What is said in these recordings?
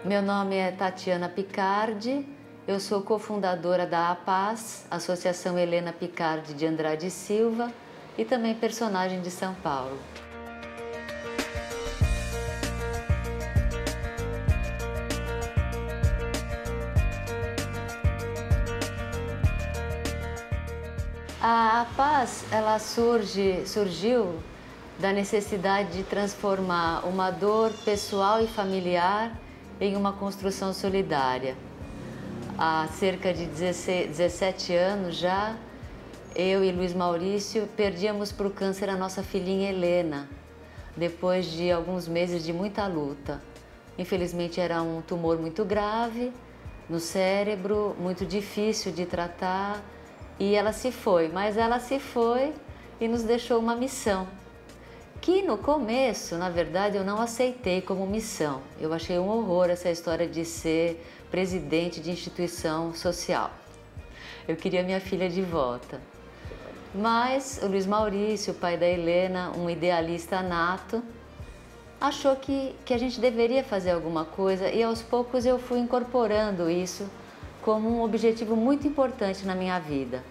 Meu nome é Tatiana Picardi, eu sou cofundadora da APAS, Associação Helena Picardi de Andrade Silva, e também personagem de São Paulo. A APAS, ela surgiu da necessidade de transformar uma dor pessoal e familiar em uma construção solidária. Há cerca de 17 anos já, eu e Luiz Maurício perdíamos para o câncer a nossa filhinha Helena, depois de alguns meses de muita luta. Infelizmente era um tumor muito grave no cérebro, muito difícil de tratar, e ela se foi, mas ela se foi e nos deixou uma missão, que no começo, na verdade, eu não aceitei como missão. Eu achei um horror essa história de ser presidente de instituição social. Eu queria minha filha de volta. Mas o Luiz Maurício, o pai da Helena, um idealista nato, achou que a gente deveria fazer alguma coisa, e aos poucos eu fui incorporando isso como um objetivo muito importante na minha vida.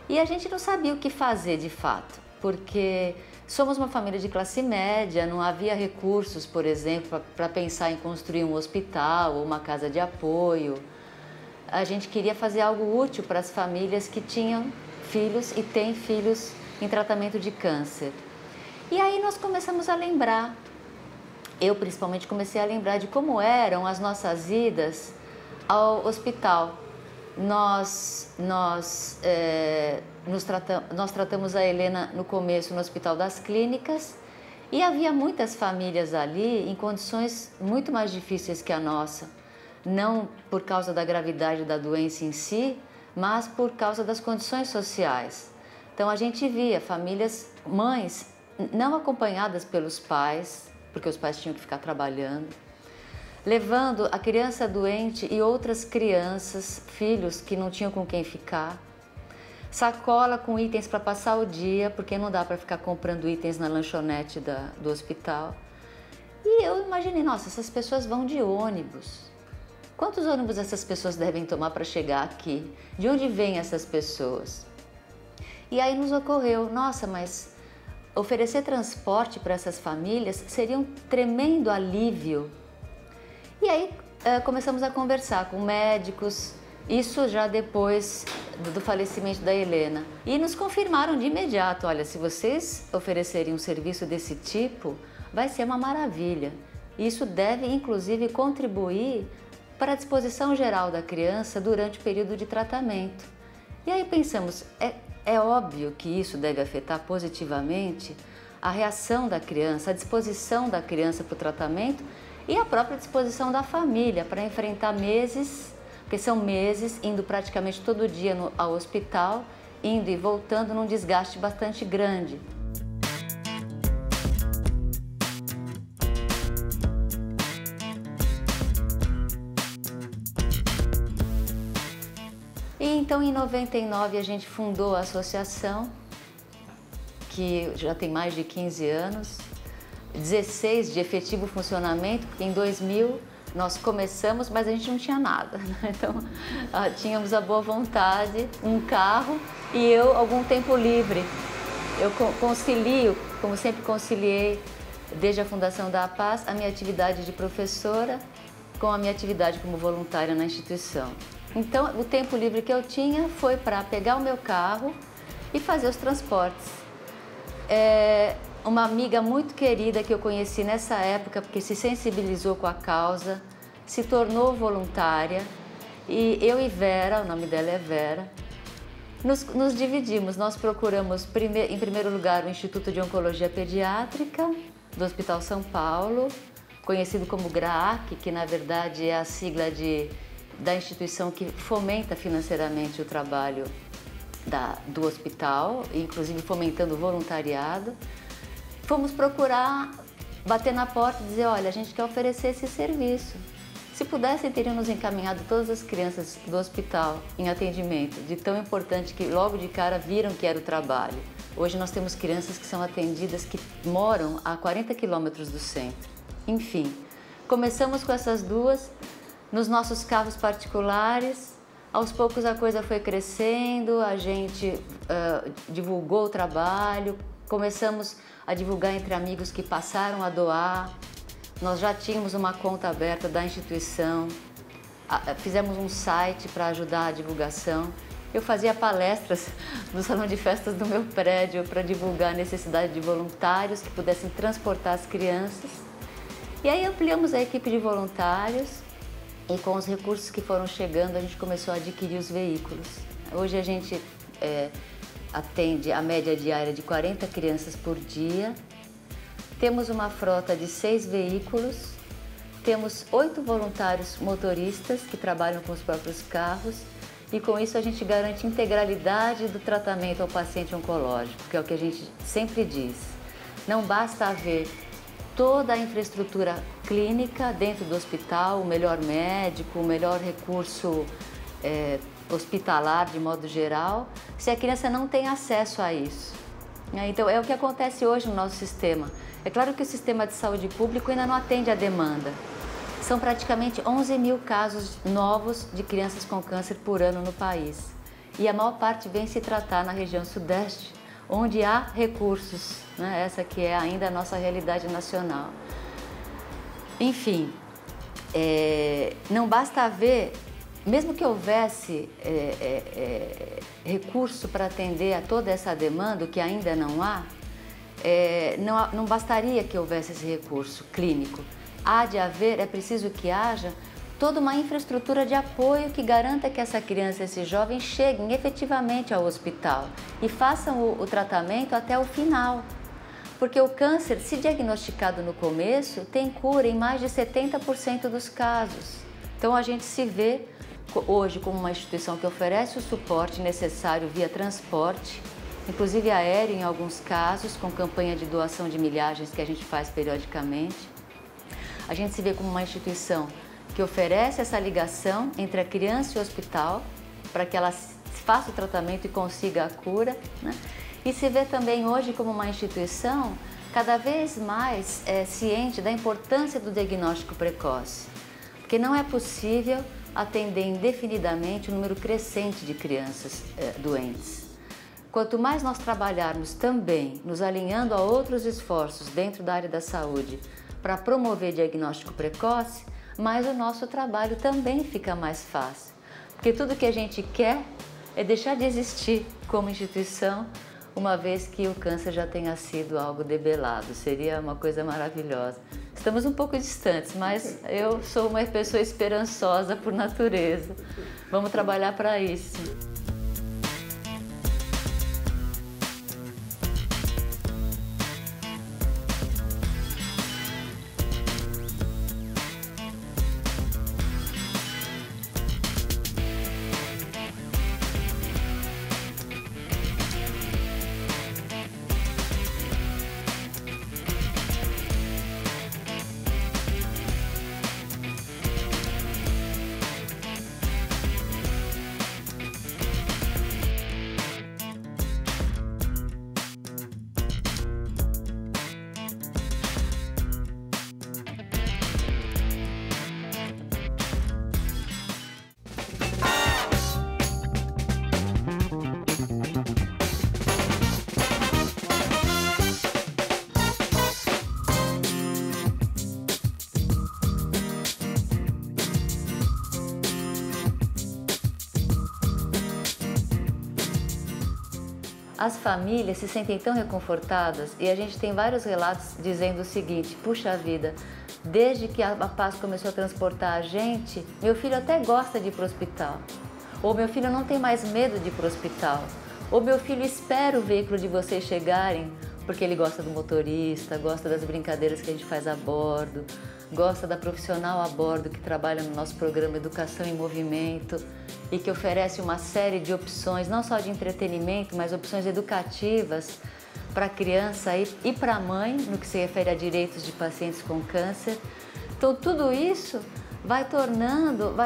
E a gente não sabia o que fazer de fato, porque somos uma família de classe média, não havia recursos, por exemplo, para pensar em construir um hospital ou uma casa de apoio. A gente queria fazer algo útil para as famílias que tinham filhos e têm filhos em tratamento de câncer. E aí nós começamos a lembrar, eu principalmente comecei a lembrar de como eram as nossas idas ao hospital. Nós tratamos a Helena no começo no Hospital das Clínicas, e havia muitas famílias ali em condições muito mais difíceis que a nossa, não por causa da gravidade da doença em si, mas por causa das condições sociais. Então a gente via famílias, mães não acompanhadas pelos pais, porque os pais tinham que ficar trabalhando, levando a criança doente e outras crianças, filhos que não tinham com quem ficar, sacola com itens para passar o dia, porque não dá para ficar comprando itens na lanchonete do hospital. E eu imaginei, nossa, essas pessoas vão de ônibus. Quantos ônibus essas pessoas devem tomar para chegar aqui? De onde vêm essas pessoas? E aí nos ocorreu, nossa, mas oferecer transporte para essas famílias seria um tremendo alívio. E aí começamos a conversar com médicos, isso já depois do falecimento da Helena. E nos confirmaram de imediato, olha, se vocês oferecerem um serviço desse tipo, vai ser uma maravilha. Isso deve, inclusive, contribuir para a disposição geral da criança durante o período de tratamento. E aí pensamos, é óbvio que isso deve afetar positivamente a reação da criança, a disposição da criança para o tratamento e a própria disposição da família para enfrentar meses, porque são meses indo praticamente todo dia ao hospital, indo e voltando num desgaste bastante grande. E então em 99 a gente fundou a associação, que já tem mais de 15 anos, 16 de efetivo funcionamento, porque em 2000 nós começamos, mas a gente não tinha nada, né? Então tínhamos a boa vontade, um carro e eu algum tempo livre. Eu concilio, como sempre conciliei desde a fundação da APAS, a minha atividade de professora com a minha atividade como voluntária na instituição. Então o tempo livre que eu tinha foi para pegar o meu carro e fazer os transportes. Uma amiga muito querida que eu conheci nessa época, porque se sensibilizou com a causa, se tornou voluntária, e eu e Vera, o nome dela é Vera, nos dividimos. Nós procuramos, em primeiro lugar, o Instituto de Oncologia Pediátrica do Hospital São Paulo, conhecido como GRAAC, que na verdade é a sigla da instituição que fomenta financeiramente o trabalho do hospital, inclusive fomentando o voluntariado. Fomos procurar, bater na porta e dizer, olha, a gente quer oferecer esse serviço. Se pudessem, teriam nos encaminhado todas as crianças do hospital em atendimento, de tão importante que logo de cara viram que era o trabalho. Hoje nós temos crianças que são atendidas que moram a 40 quilômetros do centro. Enfim, Começamos com essas duas nos nossos carros particulares. Aos poucos a coisa foi crescendo, a gente divulgou o trabalho, começamos a divulgar entre amigos que passaram a doar. Nós já tínhamos uma conta aberta da instituição, fizemos um site para ajudar a divulgação. Eu fazia palestras no salão de festas do meu prédio para divulgar a necessidade de voluntários que pudessem transportar as crianças. E aí ampliamos a equipe de voluntários e com os recursos que foram chegando a gente começou a adquirir os veículos. Hoje a gente atende a média diária de 40 crianças por dia. Temos uma frota de 6 veículos, temos 8 voluntários motoristas que trabalham com os próprios carros e com isso a gente garante integralidade do tratamento ao paciente oncológico, que é o que a gente sempre diz. Não basta haver toda a infraestrutura clínica dentro do hospital, o melhor médico, o melhor recurso hospitalar de modo geral, se a criança não tem acesso a isso. Então é o que acontece hoje no nosso sistema. É claro que o sistema de saúde público ainda não atende à demanda. São praticamente 11 mil casos novos de crianças com câncer por ano no país. E a maior parte vem se tratar na região sudeste, onde há recursos, né? Essa que é ainda a nossa realidade nacional. Enfim, não basta haver, mesmo que houvesse recurso para atender a toda essa demanda, que ainda não há, não bastaria que houvesse esse recurso clínico. Há de haver, é preciso que haja toda uma infraestrutura de apoio que garanta que essa criança, esse jovem cheguem efetivamente ao hospital e façam o tratamento até o final. Porque o câncer, se diagnosticado no começo, tem cura em mais de 70% dos casos. Então a gente se vê hoje como uma instituição que oferece o suporte necessário via transporte, inclusive aéreo em alguns casos, com campanha de doação de milhagens que a gente faz periodicamente. A gente se vê como uma instituição que oferece essa ligação entre a criança e o hospital para que ela faça o tratamento e consiga a cura, né? E se vê também hoje como uma instituição cada vez mais ciente da importância do diagnóstico precoce, porque não é possível atender indefinidamente um número crescente de crianças doentes. Quanto mais nós trabalharmos também nos alinhando a outros esforços dentro da área da saúde para promover diagnóstico precoce, mais o nosso trabalho também fica mais fácil. Porque tudo que a gente quer é deixar de existir como instituição, uma vez que o câncer já tenha sido algo debelado. Seria uma coisa maravilhosa. Estamos um pouco distantes, mas eu sou uma pessoa esperançosa por natureza. Vamos trabalhar para isso. As famílias se sentem tão reconfortadas e a gente tem vários relatos dizendo o seguinte: puxa vida, desde que a Paz começou a transportar a gente, meu filho até gosta de ir para o hospital. Ou meu filho não tem mais medo de ir para o hospital. Ou meu filho espera o veículo de vocês chegarem porque ele gosta do motorista, gosta das brincadeiras que a gente faz a bordo, gosta da profissional a bordo que trabalha no nosso programa Educação em Movimento e que oferece uma série de opções, não só de entretenimento, mas opções educativas para a criança e para a mãe, no que se refere a direitos de pacientes com câncer. Então tudo isso vai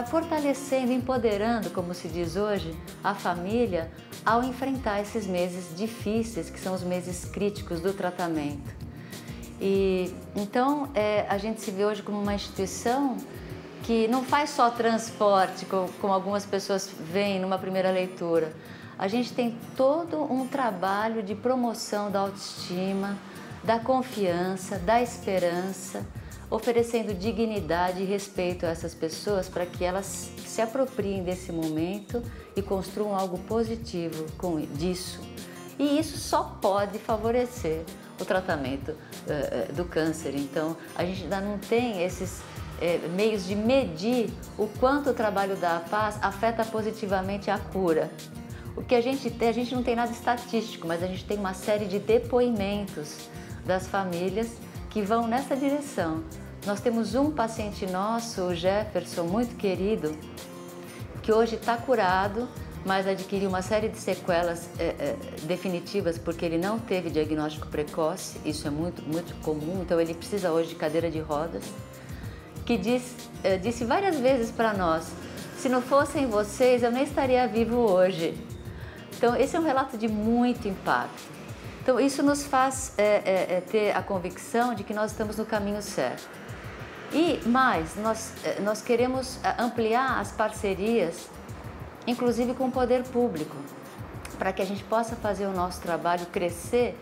fortalecendo, empoderando, como se diz hoje, a família ao enfrentar esses meses difíceis, que são os meses críticos do tratamento. E então a gente se vê hoje como uma instituição que não faz só transporte, como algumas pessoas veem numa primeira leitura. A gente tem todo um trabalho de promoção da autoestima, da confiança, da esperança, oferecendo dignidade e respeito a essas pessoas para que elas se apropriem desse momento e construam algo positivo disso. E isso só pode favorecer o tratamento do câncer. Então, a gente ainda não tem esses meios de medir o quanto o trabalho da paz afeta positivamente a cura. O que a gente não tem nada estatístico, mas a gente tem uma série de depoimentos das famílias que vão nessa direção. Nós temos um paciente nosso, o Jefferson, muito querido, que hoje está curado, mas adquiriu uma série de sequelas definitivas porque ele não teve diagnóstico precoce, isso é muito comum, então ele precisa hoje de cadeira de rodas, que disse várias vezes para nós, se não fossem vocês eu nem estaria vivo hoje. Então esse é um relato de muito impacto. Então isso nos faz ter a convicção de que nós estamos no caminho certo. E mais, nós queremos ampliar as parcerias, inclusive com o poder público, para que a gente possa fazer o nosso trabalho crescer,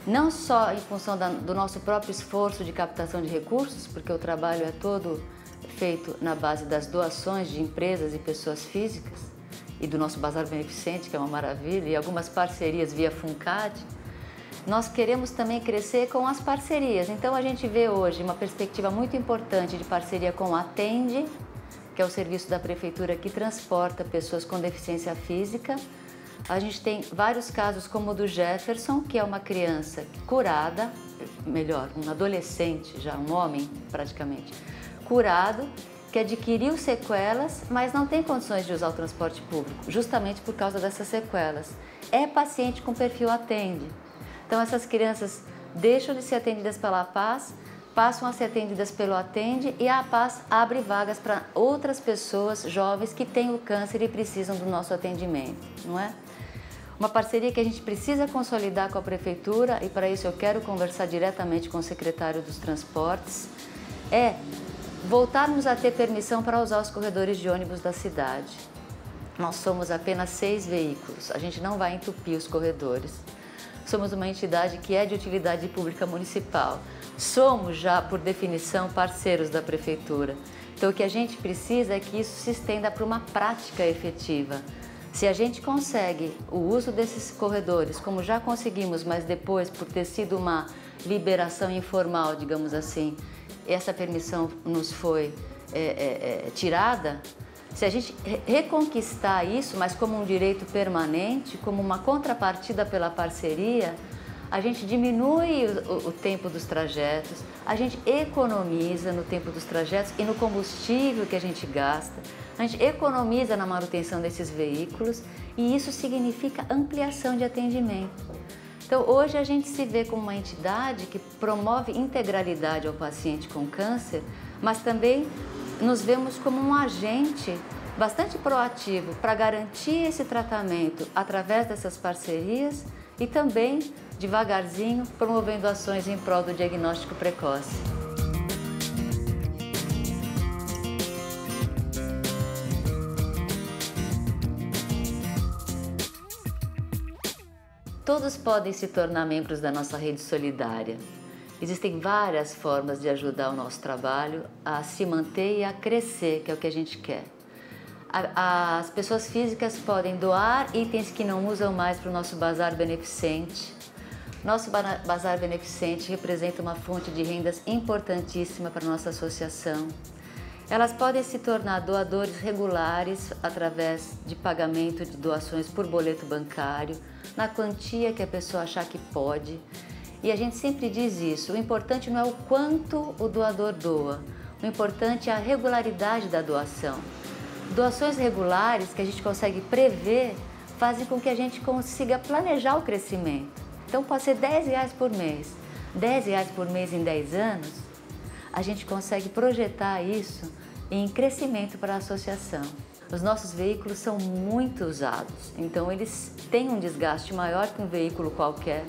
não só em função do nosso próprio esforço de captação de recursos, porque o trabalho é todo feito na base das doações de empresas e pessoas físicas, e do nosso Bazar Beneficente, que é uma maravilha, e algumas parcerias via FUNCAD. Nós queremos também crescer com as parcerias. Então a gente vê hoje uma perspectiva muito importante de parceria com a Atende, que é o serviço da prefeitura que transporta pessoas com deficiência física. A gente tem vários casos como o do Jefferson, que é uma criança curada, melhor, um adolescente já, um homem praticamente, curado, que adquiriu sequelas, mas não tem condições de usar o transporte público, justamente por causa dessas sequelas. É paciente com perfil Atende. Então essas crianças deixam de ser atendidas pela Paz, passam a ser atendidas pelo Atende e a Paz abre vagas para outras pessoas jovens que têm o câncer e precisam do nosso atendimento, não é? Uma parceria que a gente precisa consolidar com a Prefeitura, e para isso eu quero conversar diretamente com o secretário dos Transportes, é voltarmos a ter permissão para usar os corredores de ônibus da cidade. Nós somos apenas 6 veículos, a gente não vai entupir os corredores. Somos uma entidade que é de utilidade pública municipal. Somos já, por definição, parceiros da Prefeitura. Então, o que a gente precisa é que isso se estenda para uma prática efetiva. Se a gente consegue o uso desses corredores, como já conseguimos, mas depois, por ter sido uma liberação informal, digamos assim, essa permissão nos foi tirada, se a gente reconquistar isso, mas como um direito permanente, como uma contrapartida pela parceria, a gente diminui o tempo dos trajetos, a gente economiza no tempo dos trajetos e no combustível que a gente gasta, a gente economiza na manutenção desses veículos e isso significa ampliação de atendimento. Então, hoje a gente se vê como uma entidade que promove integralidade ao paciente com câncer, mas também nos vemos como um agente bastante proativo para garantir esse tratamento através dessas parcerias e também, devagarzinho, promovendo ações em prol do diagnóstico precoce. Todos podem se tornar membros da nossa rede solidária. Existem várias formas de ajudar o nosso trabalho a se manter e a crescer, que é o que a gente quer. As pessoas físicas podem doar itens que não usam mais para o nosso Bazar Beneficente. Nosso Bazar Beneficente representa uma fonte de rendas importantíssima para a nossa associação. Elas podem se tornar doadores regulares através de pagamento de doações por boleto bancário, na quantia que a pessoa achar que pode. E a gente sempre diz isso, o importante não é o quanto o doador doa, o importante é a regularidade da doação. Doações regulares que a gente consegue prever fazem com que a gente consiga planejar o crescimento. Então pode ser R$10 por mês, R$10 por mês em 10 anos, a gente consegue projetar isso em crescimento para a associação. Os nossos veículos são muito usados, então eles têm um desgaste maior que um veículo qualquer.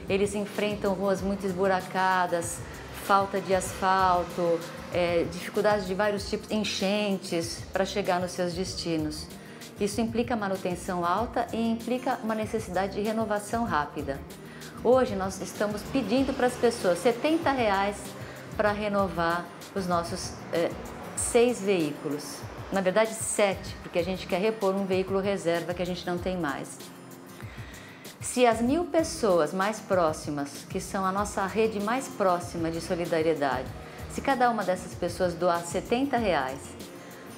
Eles enfrentam ruas muito esburacadas, falta de asfalto, dificuldades de vários tipos, enchentes para chegar nos seus destinos. Isso implica manutenção alta e implica uma necessidade de renovação rápida. Hoje nós estamos pedindo para as pessoas R$70 para renovar os nossos 6 veículos. Na verdade 7, porque a gente quer repor um veículo reserva que a gente não tem mais. Se as 1000 pessoas mais próximas, que são a nossa rede mais próxima de solidariedade, se cada uma dessas pessoas doar R$70,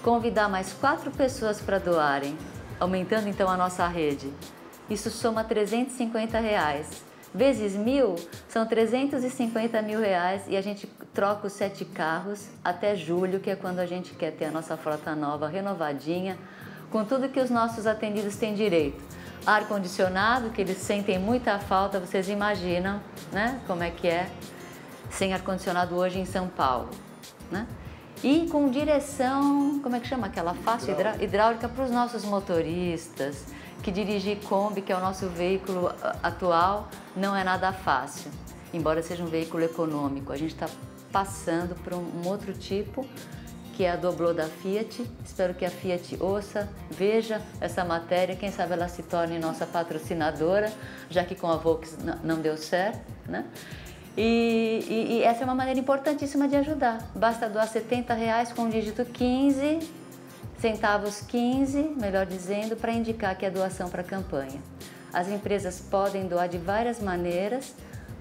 convidar mais 4 pessoas para doarem, aumentando então a nossa rede, isso soma R$350. Vezes 1000 são R$350 mil e a gente troca os 7 carros até julho, que é quando a gente quer ter a nossa frota nova, renovadinha, com tudo que os nossos atendidos têm direito. Ar-condicionado, que eles sentem muita falta, vocês imaginam, né, como é que é sem ar-condicionado hoje em São Paulo, né? E com direção, como é que chama aquela faixa hidráulica para os nossos motoristas, que dirigir Kombi, que é o nosso veículo atual, não é nada fácil, embora seja um veículo econômico. A gente está passando por um outro tipo, que é a Doblô da Fiat. Espero que a Fiat ouça, veja essa matéria, quem sabe ela se torne nossa patrocinadora, já que com a Volks não deu certo, né? E essa é uma maneira importantíssima de ajudar. Basta doar R$70 com o dígito 15, centavos 15, melhor dizendo, para indicar que é doação para a campanha. As empresas podem doar de várias maneiras,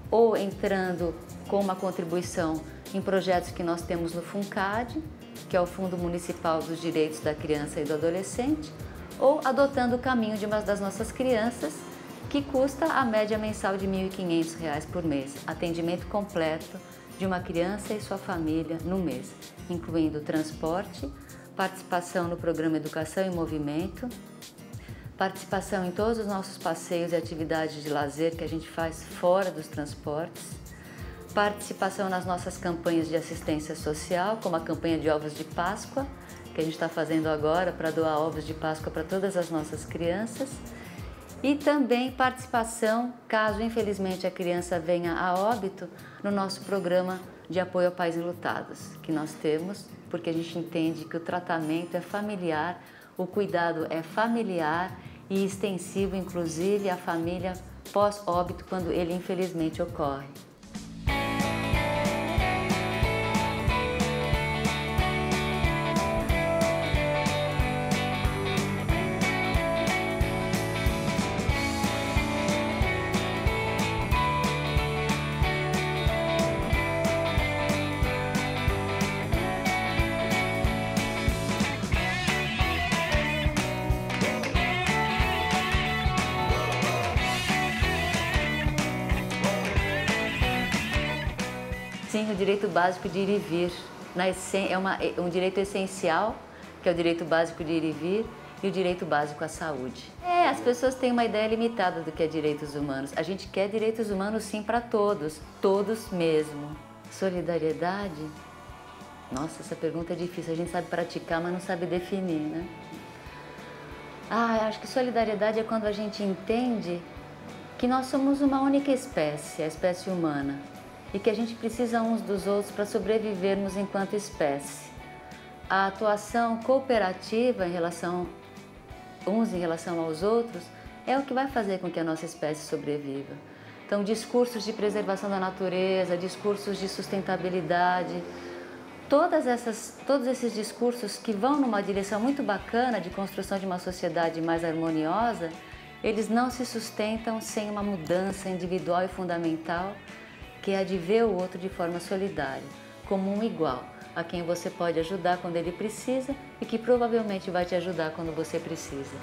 ou entrando com uma contribuição em projetos que nós temos no FUNCAD, que é o Fundo Municipal dos Direitos da Criança e do Adolescente, ou adotando o caminho de uma das nossas crianças, que custa a média mensal de R$1.500 por mês, atendimento completo de uma criança e sua família no mês, incluindo transporte, participação no programa Educação em Movimento, participação em todos os nossos passeios e atividades de lazer que a gente faz fora dos transportes, participação nas nossas campanhas de assistência social, como a campanha de ovos de Páscoa, que a gente está fazendo agora para doar ovos de Páscoa para todas as nossas crianças, e também participação, caso infelizmente a criança venha a óbito, no nosso programa de apoio a pais enlutados, que nós temos, porque a gente entende que o tratamento é familiar, o cuidado é familiar e extensivo, inclusive, à família pós-óbito, quando ele infelizmente ocorre. Sim, o direito básico de ir e vir. É um direito essencial, que é o direito básico de ir e vir, e o direito básico à saúde. As pessoas têm uma ideia limitada do que é direitos humanos. A gente quer direitos humanos sim para todos, todos mesmo. Solidariedade? Nossa, essa pergunta é difícil. A gente sabe praticar, mas não sabe definir, né? Acho que solidariedade é quando a gente entende que nós somos uma única espécie, a espécie humana, e que a gente precisa uns dos outros para sobrevivermos enquanto espécie. A atuação cooperativa em relação aos outros é o que vai fazer com que a nossa espécie sobreviva. Então, discursos de preservação da natureza, discursos de sustentabilidade, todos esses discursos que vão numa direção muito bacana de construção de uma sociedade mais harmoniosa, eles não se sustentam sem uma mudança individual e fundamental, que é a de ver o outro de forma solidária, como um igual, a quem você pode ajudar quando ele precisa e que provavelmente vai te ajudar quando você precisa.